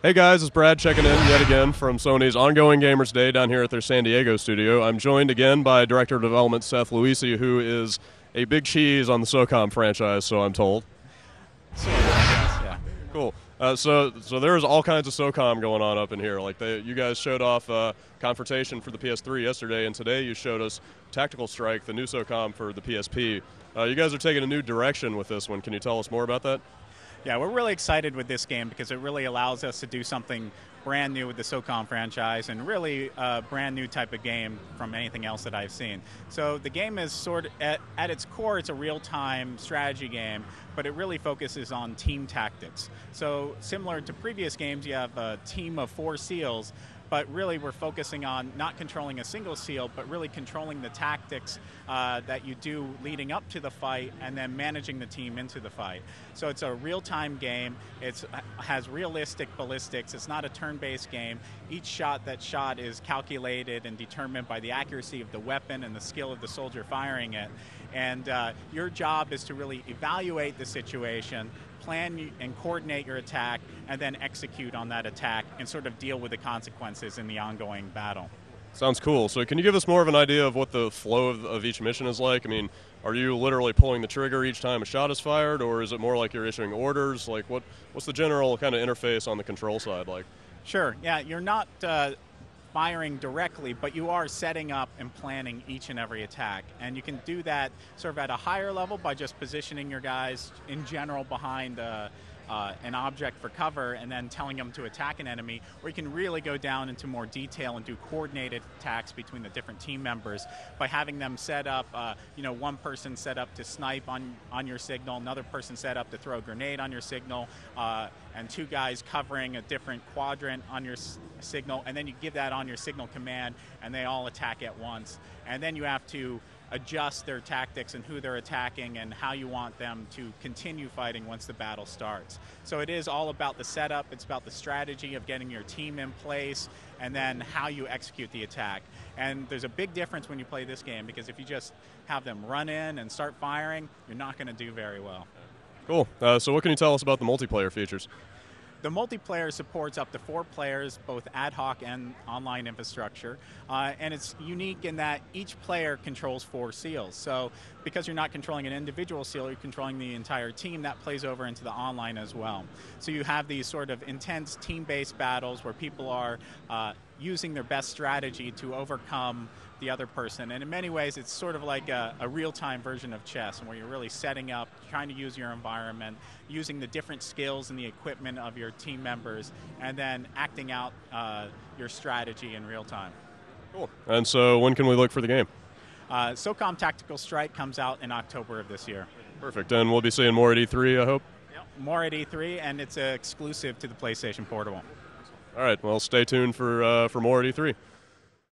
Hey guys, it's Brad checking in yet again from Sony's ongoing Gamers Day down here at their San Diego studio. I'm joined again by Director of Development Seth Luisi, who is a big cheese on the SOCOM franchise, so I'm told. Sort of, I guess, yeah. Cool. So there's all kinds of SOCOM going on up in here. Like you guys showed off Confrontation for the PS3 yesterday, and today you showed us Tactical Strike, the new SOCOM for the PSP. You guys are taking a new direction with this one. Can you tell us more about that? Yeah, we're really excited with this game because it really allows us to do something brand new with the SOCOM franchise and really a brand new type of game from anything else that I've seen. So the game is sort of, at its core, it's a real-time strategy game, but it really focuses on team tactics. So similar to previous games, you have a team of 4 SEALs, but really we're focusing on not controlling a single SEAL, but really controlling the tactics that you do leading up to the fight and then managing the team into the fight. So it's a real-time game. It has realistic ballistics. It's not a turn-based game. Each shot that's shot is calculated and determined by the accuracy of the weapon and the skill of the soldier firing it. And your job is to really evaluate the situation, plan and coordinate your attack, and then execute on that attack and sort of deal with the consequences in the ongoing battle. Sounds cool. So can you give us more of an idea of what the flow of each mission is like? I mean, are you literally pulling the trigger each time a shot is fired, or is it more like you're issuing orders? Like what's the general kind of interface on the control side like? Sure. Yeah, you're not firing directly, but you are setting up and planning each and every attack. And you can do that sort of at a higher level by just positioning your guys in general behind an object for cover and then telling them to attack an enemy, or you can really go down into more detail and do coordinated attacks between the different team members by having them set up, one person set up to snipe on your signal, another person set up to throw a grenade on your signal, and 2 guys covering a different quadrant on your signal, and then you give that on your signal command, and they all attack at once. And then you have to adjust their tactics and who they're attacking and how you want them to continue fighting once the battle starts. So it is all about the setup, it's about the strategy of getting your team in place, and then how you execute the attack. And there's a big difference when you play this game, because if you just have them run in and start firing, you're not going to do very well. Cool. So what can you tell us about the multiplayer features? The multiplayer supports up to 4 players, both ad hoc and online infrastructure, and it's unique in that each player controls 4 SEALs. So because you're not controlling an individual SEAL, you're controlling the entire team. That plays over into the online as well. So you have these sort of intense team-based battles where people are using their best strategy to overcome the other person. And in many ways, it's sort of like a real-time version of chess, where you're really setting up, trying to use your environment, using the different skills and the equipment of your team members, and then acting out your strategy in real time. Cool. And so when can we look for the game? SOCOM Tactical Strike comes out in October of this year. Perfect. And we'll be seeing more at E3, I hope? Yep. More at E3, and it's exclusive to the PlayStation Portable. All right. Well, stay tuned for more at E3.